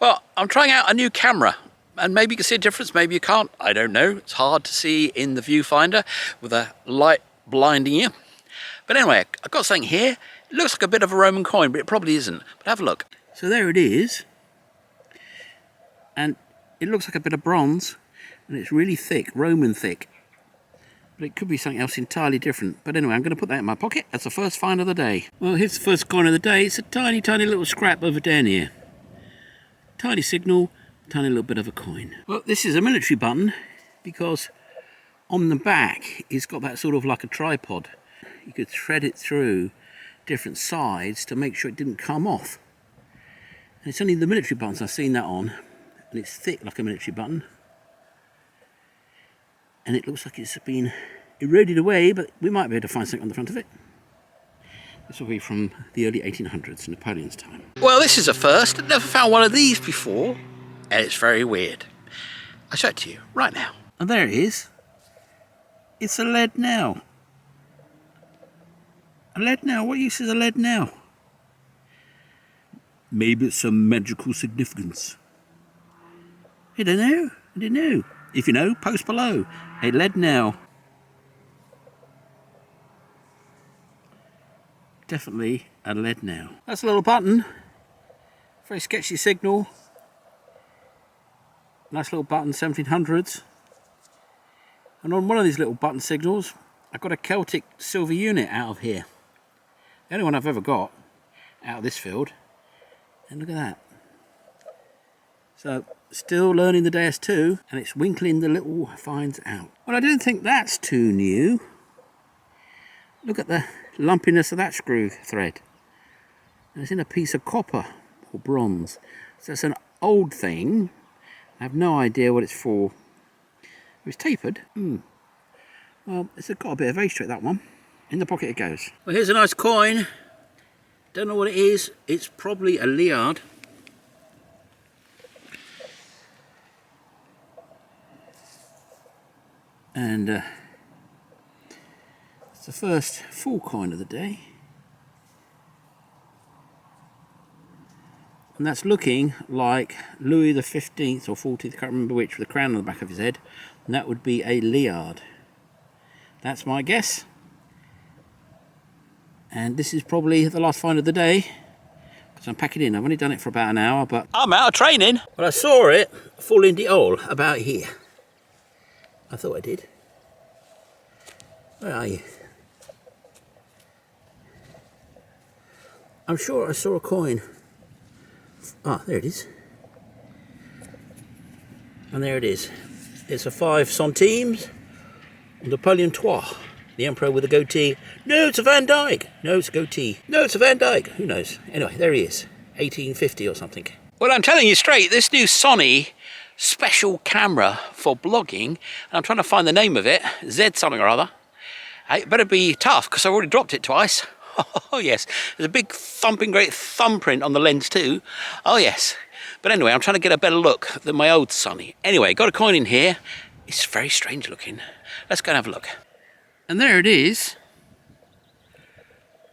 Well, I'm trying out a new camera, and maybe you can see a difference, maybe you can't. I don't know. It's hard to see in the viewfinder with a light blinding you. But anyway, I've got something here. It looks like a bit of a Roman coin, but it probably isn't. But have a look. So there it is. And it looks like a bit of bronze, and it's really thick, Roman thick. But it could be something else entirely different. But anyway, I'm going to put that in my pocket. That's the first find of the day. Well, here's the first coin of the day. It's a tiny, tiny little scrap over down here. Tiny signal, tiny little bit of a coin. Well, this is a military button because on the back it's got that sort of like a tripod. You could thread it through different sides to make sure it didn't come off. And it's only the military buttons I've seen that on, and it's thick like a military button. And it looks like it's been eroded away, but we might be able to find something on the front of it. This will be from the early 1800s, Napoleon's time. Well, this is a first. I've never found one of these before, and it's very weird. I'll show it to you right now. And there it is. It's a lead nail. A lead nail? What use is a lead nail? Maybe it's some magical significance. I don't know. I don't know. If you know, post below. A lead nail. Definitely a lead nail. That's a little button. Very sketchy signal. Nice little button, 1700s. And on one of these little button signals, I've got a Celtic silver unit out of here. The only one I've ever got out of this field. And look at that. So, still learning the DS2, and it's winkling the little finds out. Well, I don't think that's too new. Look at the lumpiness of that screw thread. And it's in a piece of copper or bronze. So it's an old thing. I have no idea what it's for. It's tapered. Well, it's got a bit of age to it, that one. In the pocket it goes. Well, here's a nice coin. Don't know what it is. It's probably a liard. And it's the first full coin of the day. And that's looking like Louis the 15th or 14th, I can't remember which, with the crown on the back of his head. And that would be a liard. That's my guess. And this is probably the last find of the day, because I'm packing in. I've only done it for about an hour, but I'm out of training. Well, I saw it fall in the hole about here. I thought I did. Where are you? I'm sure I saw a coin. Ah, there it is. And there it is. It's a 5 centimes. Napoleon III, the emperor with a goatee. No, it's a Van Dyke. No, it's a goatee. No, it's a Van Dyke. Who knows? Anyway, there he is. 1850 or something. Well, I'm telling you straight, this new Sony special camera for blogging, and I'm trying to find the name of it, Z something or other. It better be tough, because I've already dropped it twice. Oh yes, there's a big thumping great thumbprint on the lens too. Oh yes. But anyway, I'm trying to get a better look than my old Sony. Anyway, got a coin in here. It's very strange looking. Let's go and have a look. And there it is.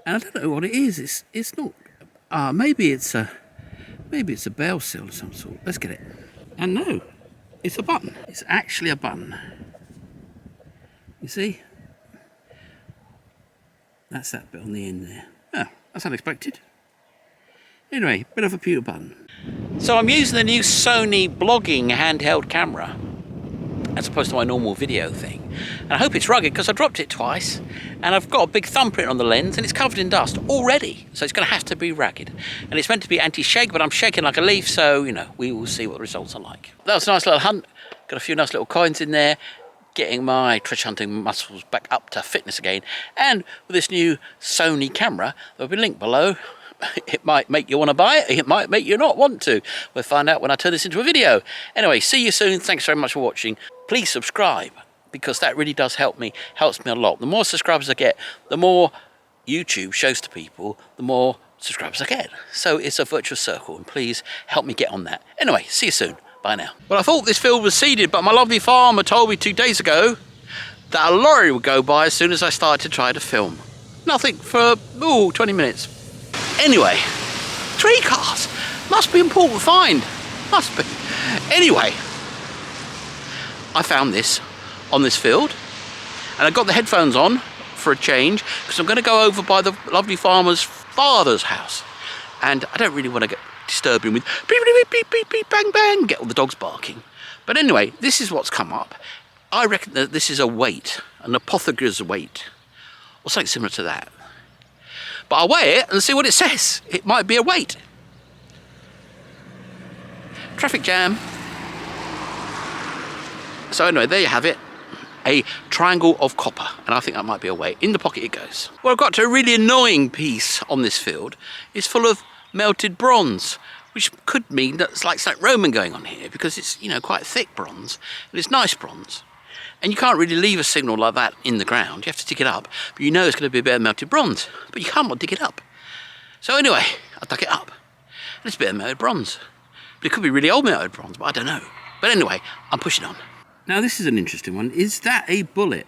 And I don't know what it is. It's not. Maybe it's a bell seal of some sort. Let's get it. And no, it's a button. It's actually a button. You see? That's that bit on the end there. Oh, that's unexpected. Anyway, bit of a pewter button. So I'm using the new Sony blogging handheld camera as opposed to my normal video thing. And I hope it's rugged because I dropped it twice and I've got a big thumbprint on the lens and it's covered in dust already. So it's going to have to be rugged. And it's meant to be anti-shake, but I'm shaking like a leaf, so, you know, we will see what the results are like. That was a nice little hunt. Got a few nice little coins in there. Getting my treasure hunting muscles back up to fitness again. And with this new Sony camera, there'll be a link below. It might make you want to buy it. It might make you not want to. We'll find out when I turn this into a video. Anyway, see you soon. Thanks very much for watching. Please subscribe, because that really does help me. Helps me a lot. The more subscribers I get, the more YouTube shows to people, the more subscribers I get. So it's a virtuous circle, and please help me get on that. Anyway, see you soon. Bye now. Well, I thought this field was seeded, but my lovely farmer told me 2 days ago that a lorry would go by as soon as I started to try to film. Nothing for, 20 minutes. Anyway, 3 cars. Must be an important find. Must be. Anyway, I found this on this field, and I got the headphones on for a change because I'm going to go over by the lovely farmer's father's house, and I don't really want to get disturb him with beep, beep, beep, beep, beep, bang, bang, get all the dogs barking. But anyway, this is what's come up. I reckon that this is a weight, an apothecary's weight, or something similar to that. But I'll weigh it and see what it says. It might be a weight. Traffic jam. So anyway, there you have it. A triangle of copper, and I think that might be a weight. In the pocket it goes. Well, I've got to a really annoying piece on this field. It's full of melted bronze, which could mean that it's like something Roman going on here, because it's, you know, quite thick bronze, and it's nice bronze. And you can't really leave a signal like that in the ground. You have to dig it up. But you know it's going to be a bit of melted bronze. But you can't dig it up. So anyway, I dug it up. And it's a bit of melted bronze. But it could be really old melted bronze, but I don't know. But anyway, I'm pushing on. Now this is an interesting one. Is that a bullet?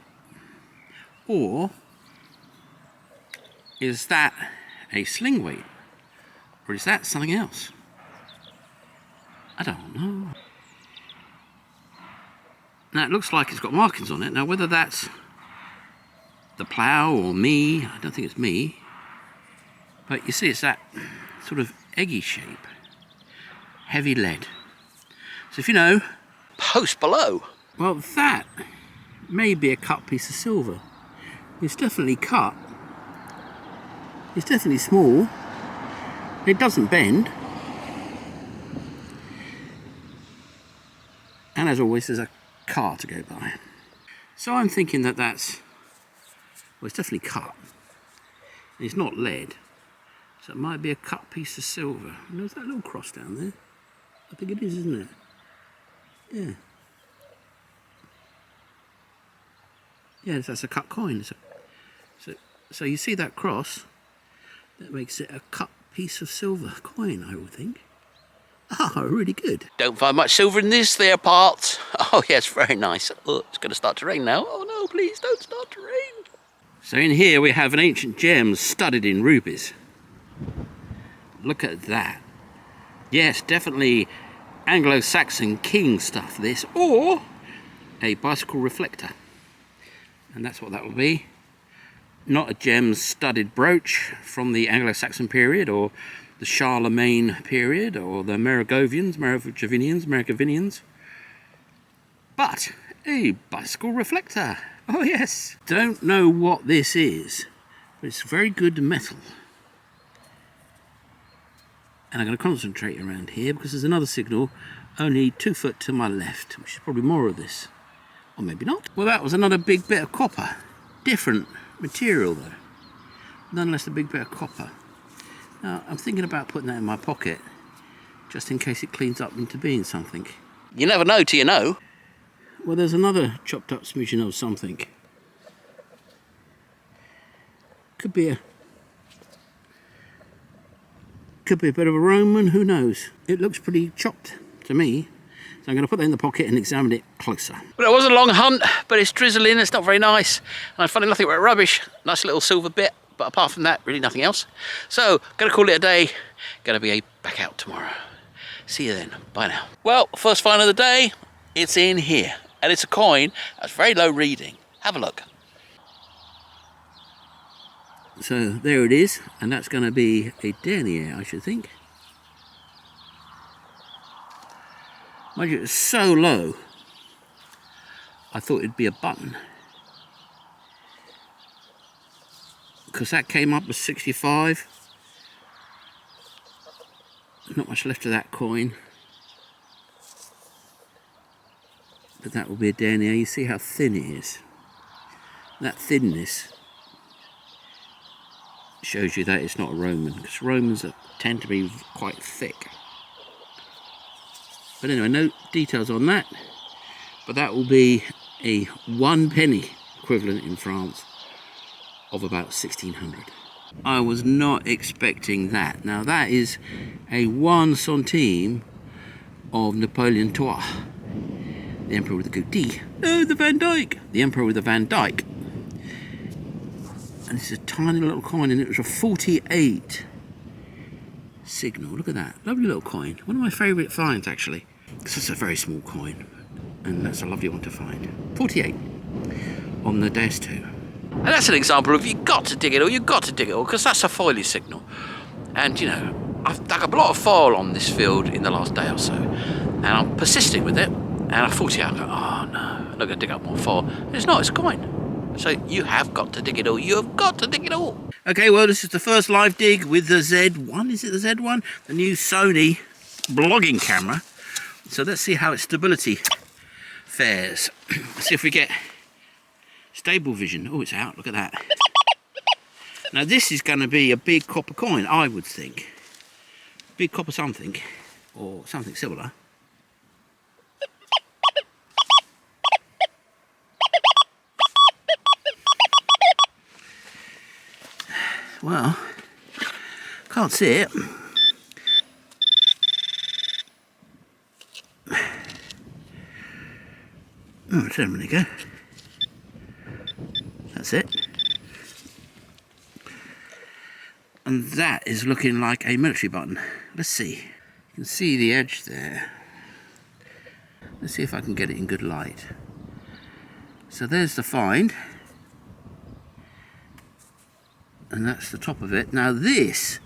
Or is that a sling weight? Or is that something else? I don't know. Now it looks like it's got markings on it. Now whether that's the plough or me, I don't think it's me. But you see it's that sort of eggy shape. Heavy lead. So if you know, post below. Well, that may be a cut piece of silver. It's definitely cut. It's definitely small. It doesn't bend. And as always, there's a car to go by. So I'm thinking that that's, well, it's definitely cut. It's not lead. So it might be a cut piece of silver. And there's that little cross down there. I think it is, isn't it? Yeah. Yes, that's a cut coin. So you see that cross? That makes it a cut piece of silver coin, I would think. Ah, really good. Don't find much silver in this there part. Oh yes, very nice. Oh, it's going to start to rain now. Oh no, please don't start to rain. So in here we have an ancient gem studded in rubies. Look at that. Yes, definitely Anglo-Saxon king stuff, this. Or a bicycle reflector. And that's what that will be. Not a gem-studded brooch from the Anglo-Saxon period, or the Charlemagne period, or the Merovingians, but a bicycle reflector. Oh yes. Don't know what this is, but it's very good metal. And I'm going to concentrate around here because there's another signal only 2 foot to my left, which is probably more of this. Or maybe not. Well, that was another big bit of copper. Different material though. Nonetheless, a big bit of copper. Now, I'm thinking about putting that in my pocket, just in case it cleans up into being something. You never know till you know. Well, there's another chopped up smidgen of something. Could be a bit of a Roman, who knows? It looks pretty chopped to me. So I'm going to put that in the pocket and examine it closer. Well, it was a long hunt, but it's drizzling, it's not very nice. And I found nothing but rubbish. Nice little silver bit, but apart from that, really nothing else. So, going to call it a day. Going to be back out tomorrow. See you then. Bye now. Well, first find of the day, it's in here. And it's a coin that's very low reading. Have a look. So there it is, and that's going to be a denier, I should think. Mind you, it's so low, I thought it'd be a button. Because that came up as 65. Not much left of that coin. But that will be a denier. You see how thin it is. That thinness shows you that it's not a Roman, because Romans tend to be quite thick. But anyway, no details on that. But that will be a 1 penny equivalent in France of about 1600. I was not expecting that. Now that is a 1 centime of Napoleon III, the Emperor with the goatee. No, the Van Dyke. The Emperor with the Van Dyke. And this is a tiny little coin, and it was a 48 signal. Look at that. Lovely little coin. One of my favourite finds, actually. Because it's a very small coin. And that's a lovely one to find. 48 on the DS2. And that's an example of you've got to dig it all, you've got to dig it all, because that's a foily signal. And, you know, I've dug up a lot of foil on this field in the last day or so. And I'm persisting with it. And I thought, yeah, I go, oh no, I'm not going to dig up more foil. It's not, it's a coin. So you have got to dig it all. You have got to dig it all. Okay, well, this is the first live dig with the Z1. Is it the Z1? The new Sony blogging camera. So let's see how its stability fares. Let's see if we get stable vision. Oh, it's out. Look at that. Now, this is going to be a big copper coin, I would think. Big copper something, or something similar. Well, can't see it. Oh, there we go. That's it. And that is looking like a military button. Let's see. You can see the edge there. Let's see if I can get it in good light. So there's the find. And that's the top of it. Now this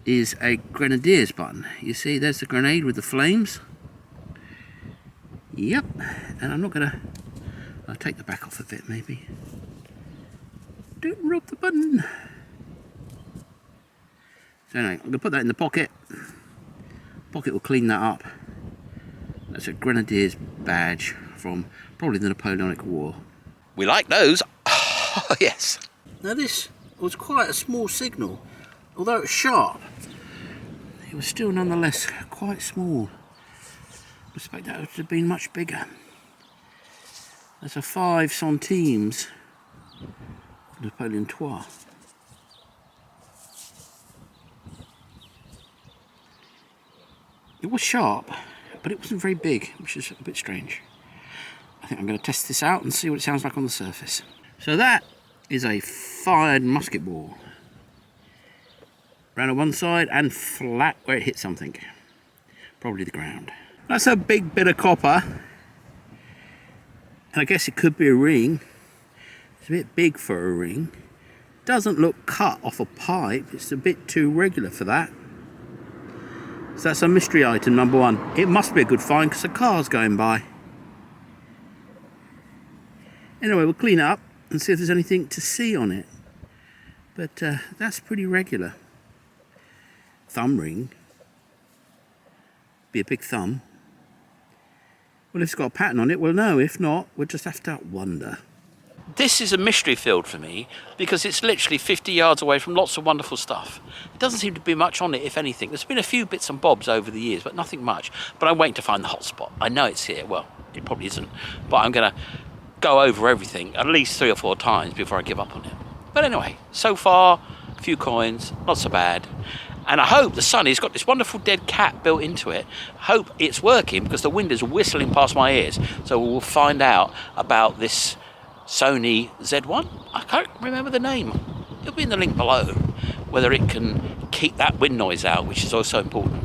is a Grenadier's button. You see, there's the grenade with the flames. Yep. And I'm not gonna, I'll take the back off a bit maybe. Don't rub the button. So anyway, I'm gonna put that in the pocket. Pocket will clean that up. That's a Grenadier's badge from probably the Napoleonic War. We like those. Oh yes. Now this was quite a small signal, although it was sharp. It was still nonetheless quite small. I expect that would have been much bigger. That's a 5 centimes Napoleon III. It was sharp, but it wasn't very big, which is a bit strange. I think I'm going to test this out and see what it sounds like on the surface. So that is a fired musket ball. Round on one side and flat where it hit something. Probably the ground. That's a big bit of copper. And I guess it could be a ring. It's a bit big for a ring. Doesn't look cut off a pipe. It's a bit too regular for that. So that's a mystery item, number one. It must be a good find because a car's going by. Anyway, we'll clean it up and see if there's anything to see on it. But that's pretty regular. Thumb ring. Be a big thumb. Well, if it's got a pattern on it, we'll know. If not, we'll just have to wonder. This is a mystery field for me because it's literally 50 yards away from lots of wonderful stuff. There doesn't seem to be much on it, if anything. There's been a few bits and bobs over the years, but nothing much. But I'm waiting to find the hot spot. I know it's here. Well, it probably isn't. But I'm going to go over everything at least 3 or 4 times before I give up on it. But anyway, so far, a few coins, not so bad. And I hope the sun has got this wonderful dead cat built into it. I hope it's working because the wind is whistling past my ears. So we'll find out about this Sony Z1. I can't remember the name. It'll be in the link below. Whether it can keep that wind noise out, which is also important.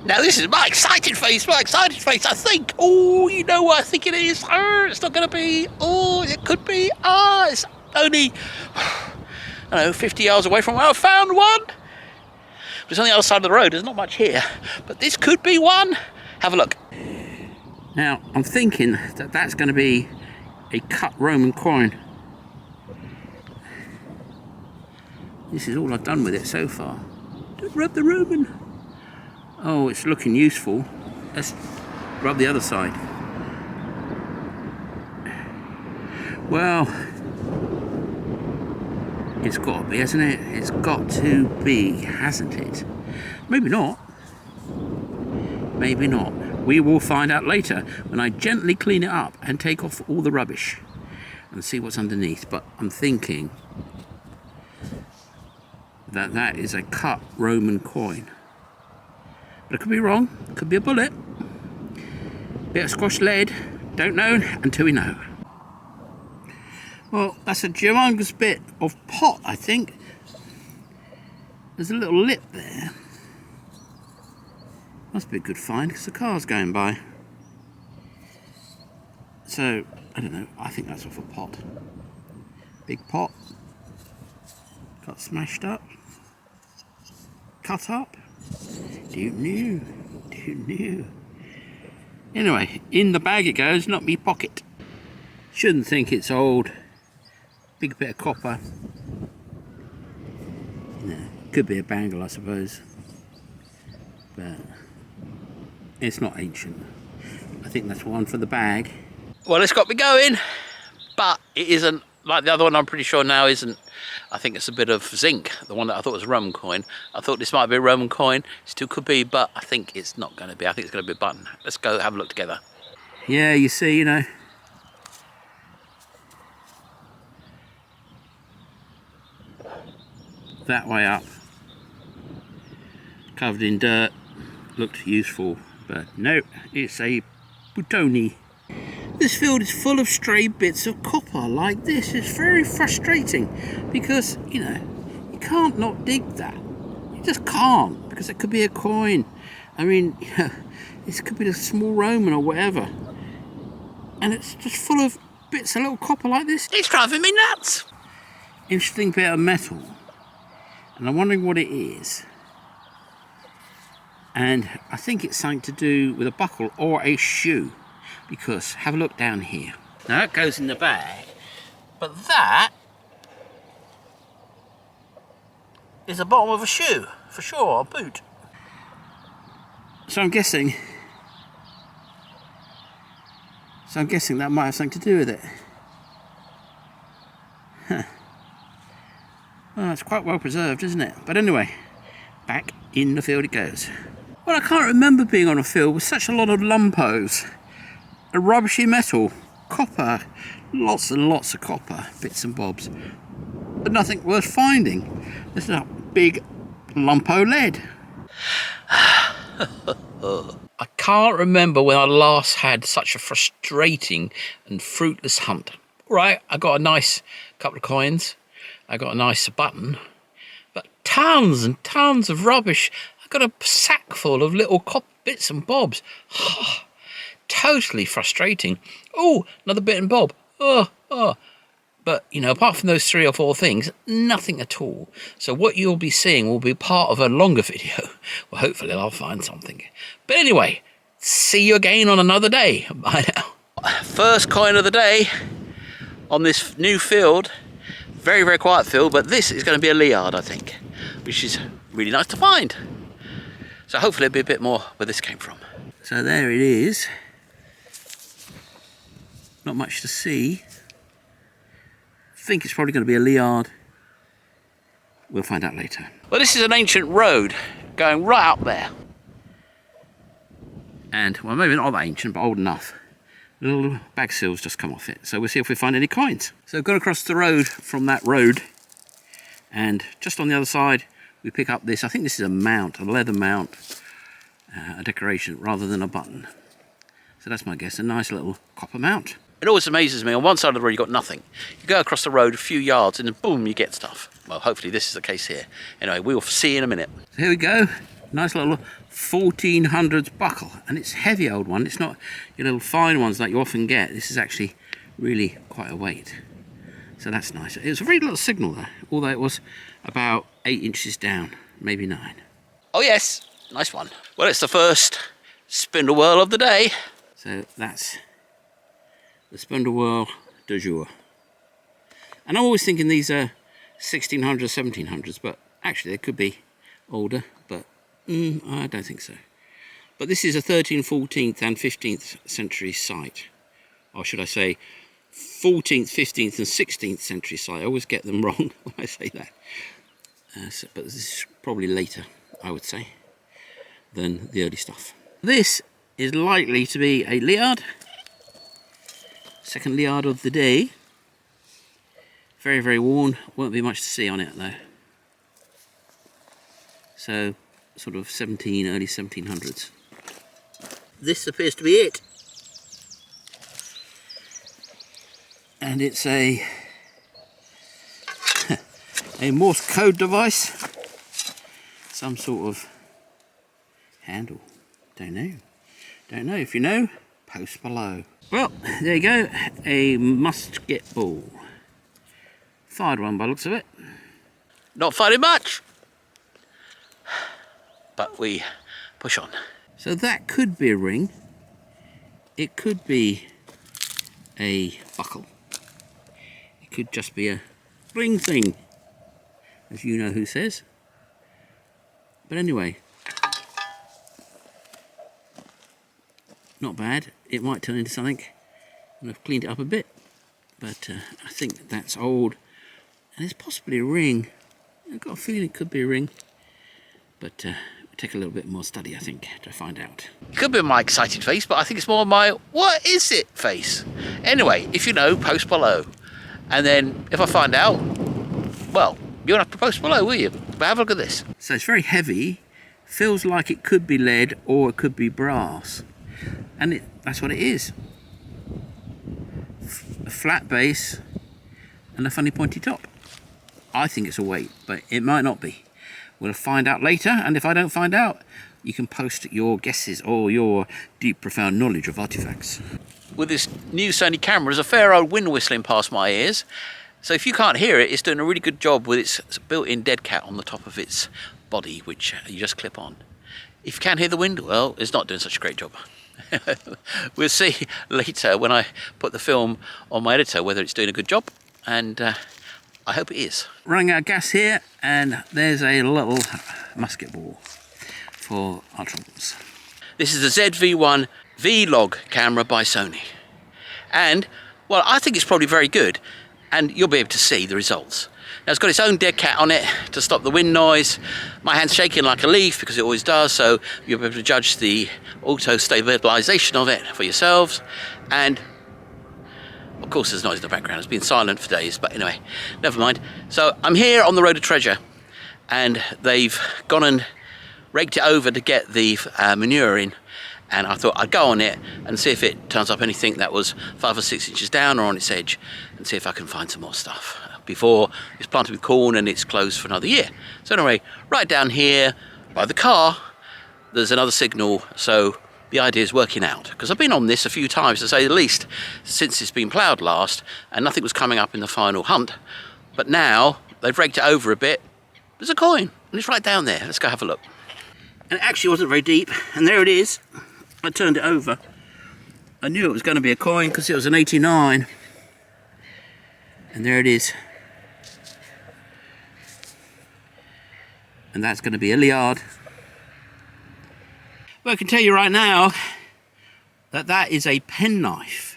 Now this is my excited face, I think. Oh, you know what I think it is. It's not going to be. Oh, it could be. It's only, I don't know, 50 yards away from where I found one. It's on the other side of the road. There's not much here. But this could be one. Have a look. Now, I'm thinking that that's going to be a cut Roman coin. This is all I've done with it so far. Don't rub the Roman. Oh, it's looking useful. Let's rub the other side. Well, it's got to be, hasn't it? It's got to be, hasn't it? Maybe not. Maybe not. We will find out later when I gently clean it up and take off all the rubbish and see what's underneath. But I'm thinking that that is a cut Roman coin. But I could be wrong. It could be a bullet. Bit of squashed lead. Don't know until we know. Well, that's a humongous bit of pot, I think. There's a little lip there. Must be a good find because the car's going by. So, I don't know, I think that's off a pot. Big pot. Got smashed up. Cut up. Don't know. Anyway, in the bag it goes, not me pocket. Shouldn't think it's old. Big bit of copper. No, could be a bangle, I suppose. But it's not ancient. I think that's one for the bag. Well, it's got me going, but it isn't like the other one. I'm pretty sure now isn't. I think it's a bit of zinc, the one that I thought was a Roman coin. I thought this might be a Roman coin, still could be, but I think it's not going to be. I think it's going to be a button. Let's go have a look together. Yeah, you see, you know. That way up, covered in dirt, looked useful, but no, it's a Butoni. This field is full of stray bits of copper like this. It's very frustrating because, you know, you can't not dig that. You just can't, because it could be a coin. I mean, you know, this could be a small Roman or whatever. And it's just full of bits of little copper like this. It's driving me nuts. Interesting bit of metal. And I'm wondering what it is. And I think it's something to do with a buckle or a shoe. Because, have a look down here. Now that goes in the bag, but that is the bottom of a shoe, for sure, a boot. So I'm guessing that might have something to do with it. Huh. Well, it's quite well preserved, isn't it? But anyway, back in the field it goes. Well, I can't remember being on a field with such a lot of lumpos. A rubbishy metal, copper, lots and lots of copper, bits and bobs, but nothing worth finding. There's a big lump of lead. I can't remember when I last had such a frustrating and fruitless hunt. Right, I got a nice couple of coins, I got a nice button, but tons and tons of rubbish. I got a sack full of little copper bits and bobs. Totally frustrating. Oh, another bit and bob. But, you know, apart from those 3 or 4 things, nothing at all. So what you'll be seeing will be part of a longer video. Well, hopefully I'll find something. But anyway, see you again on another day. Bye now. First coin of the day on this new field. Very, very quiet field, but this is going to be a Liard, I think, which is really nice to find. So hopefully it'll be a bit more where this came from. So there it is. Not much to see. I think it's probably going to be a Liard. We'll find out later. Well, this is an ancient road going right up there. And, well, maybe not that ancient, but old enough. Little bag seals just come off it. So we'll see if we find any coins. So gone across the road from that road. And just on the other side, we pick up this. I think this is a mount, a leather mount. A decoration rather than a button. So that's my guess, a nice little copper mount. It always amazes me, on one side of the road you've got nothing. You go across the road a few yards and then boom, you get stuff. Well, hopefully this is the case here. Anyway, we'll see you in a minute. So here we go, nice little 1400s buckle. And it's a heavy old one, it's not your little fine ones that you often get. This is actually really quite a weight. So that's nice. It was a very little signal there, although it was about 8 inches down, maybe 9. Oh yes, nice one. Well, it's the first spindle whorl of the day. So that's the spindle whorl du jour. And I'm always thinking these are 1600s, 1700s, but actually they could be older, but I don't think so. But this is a 13th, 14th and 15th century site. Or should I say 14th, 15th and 16th century site. I always get them wrong when I say that. But this is probably later, I would say, than the early stuff. This is likely to be a Liard. Second Liard of the day. Very, very worn. Won't be much to see on it though. So, sort of early 1700s. This appears to be it. And it's a Morse code device. some sort of handle. Don't know. Don't know. If you know, post below. Well, there you go. A musket ball. Fired one by the looks of it. Not firing much, but we push on. So that could be a ring. It could be a buckle. It could just be a bling thing, as you know who says. But anyway, not bad. It might turn into something, and I've cleaned it up a bit, but I think that's old, and it's possibly a ring. I've got a feeling it could be a ring, but it'll take a little bit more study, I think, to find out. It could be my excited face, but I think it's more my what is it face. Anyway, if you know, post below, and then if I find out, well, you'll have to post below, will you? But have a look at this. So it's very heavy, feels like it could be lead or it could be brass, and that's what it is. A flat base and a funny pointy top. I think it's a weight, but it might not be. We'll find out later, and if I don't find out, you can post your guesses or your deep, profound knowledge of artifacts. With this new Sony camera, there's a fair old wind whistling past my ears. So if you can't hear it, it's doing a really good job with its built-in dead cat on the top of its body, which you just clip on. If you can't hear the wind, well, it's not doing such a great job. We'll see later when I put the film on my editor whether it's doing a good job, and I hope it is. Running out of gas here, and there's a little musket ball for our troubles. This is the ZV-1 V-Log camera by Sony. And, well, I think it's probably very good, and you'll be able to see the results. Now, it's got its own dead cat on it to stop the wind noise. My hand's shaking like a leaf because it always does, so you'll be able to judge the auto-stabilisation of it for yourselves. And of course, there's noise in the background. It's been silent for days, but anyway, never mind. So I'm here on the road to treasure, and they've gone and raked it over to get the manure in, and I thought I'd go on it and see if it turns up anything that was 5 or 6 inches down or on its edge, and see if I can find some more stuff before it's planted with corn and it's closed for another year. So anyway, right down here by the car, there's another signal, so the idea is working out, because I've been on this a few times, to say the least, since it's been ploughed last, and nothing was coming up in the final hunt. But now they've raked it over a bit. There's a coin, and it's right down there. Let's go have a look. And it actually wasn't very deep, and there it is. I turned it over. I knew it was going to be a coin because it was an 89, and there it is. And that's going to be a Liard. Well, I can tell you right now that that is a penknife,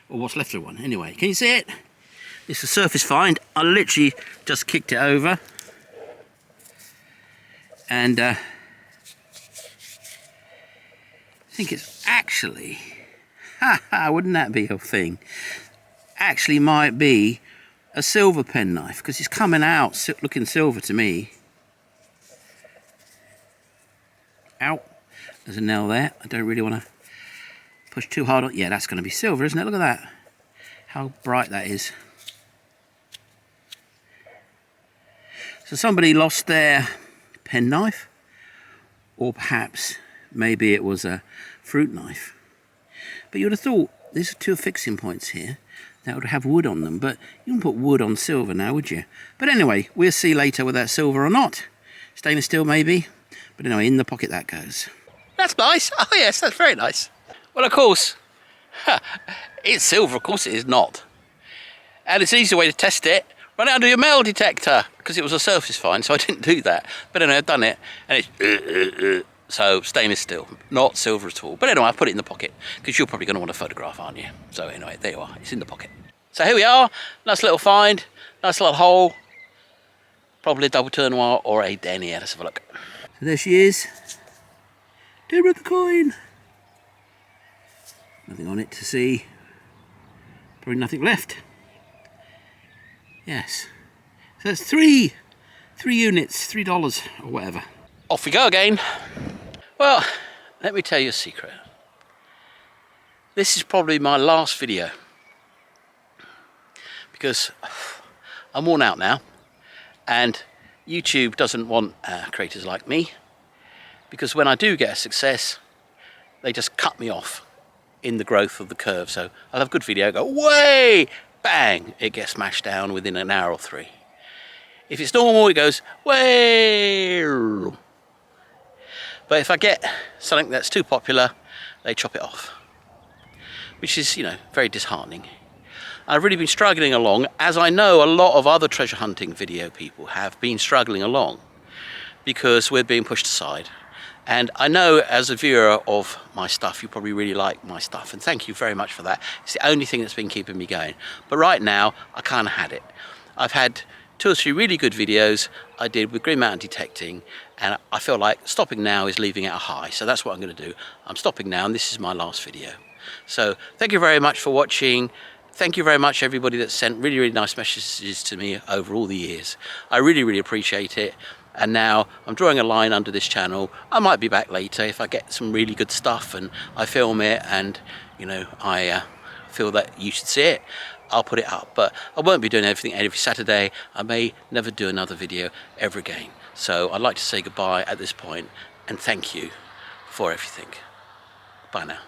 or what's left of one. Anyway, can you see it? It's a surface find. I literally just kicked it over, and I think it's actually, wouldn't that be a thing? Actually, might be a silver penknife, because it's coming out looking silver to me. Out. There's a nail there. I don't really want to push too hard on. Yeah, that's going to be silver, isn't it? Look at that. How bright that is. So somebody lost their penknife, or perhaps maybe it was a fruit knife. But you would have thought there's 2 fixing points here that would have wood on them, but you wouldn't put wood on silver now, would you? But anyway, we'll see later whether that's silver or not. Stainless steel maybe. But anyway, in the pocket that goes. That's nice. Oh yes, that's very nice. Well, of course, it's silver. Of course it is not. And it's an easy way to test it. Run it under your metal detector, because it was a surface find, so I didn't do that. But anyway, I've done it, and it's so stainless steel, not silver at all. But anyway, I put it in the pocket, because you're probably going to want a photograph, aren't you? So anyway, there you are. It's in the pocket. So here we are. Nice little find. Nice little hole. Probably a double tour noir or a denier. Let's have a look. So there she is. Don't rub the coin. Nothing on it to see. Probably nothing left. Yes. So that's three units, $3 or whatever. Off we go again. Well, let me tell you a secret. This is probably my last video, because I'm worn out now, and YouTube doesn't want creators like me, because when I do get a success, they just cut me off in the growth of the curve. So I'll have a good video, go way, bang, it gets smashed down within an hour or 3. If it's normal, it goes way. But if I get something that's too popular, they chop it off, which is, you know, very disheartening. I've really been struggling along, as I know a lot of other treasure hunting video people have been struggling along, because we're being pushed aside. And I know as a viewer of my stuff, you probably really like my stuff, and thank you very much for that. It's the only thing that's been keeping me going. But right now, I kind of had it. I've had 2 or 3 really good videos I did with Green Mountain detecting, and I feel like stopping now is leaving it a high. So that's what I'm going to do. I'm stopping now, and this is my last video. So thank you very much for watching. Thank you very much everybody that sent really, really nice messages to me over all the years. I really, really appreciate it. And now I'm drawing a line under this channel. I might be back later if I get some really good stuff and I film it and, you know, I feel that you should see it. I'll put it up, but I won't be doing everything every Saturday. I may never do another video ever again. So I'd like to say goodbye at this point and thank you for everything. Bye now.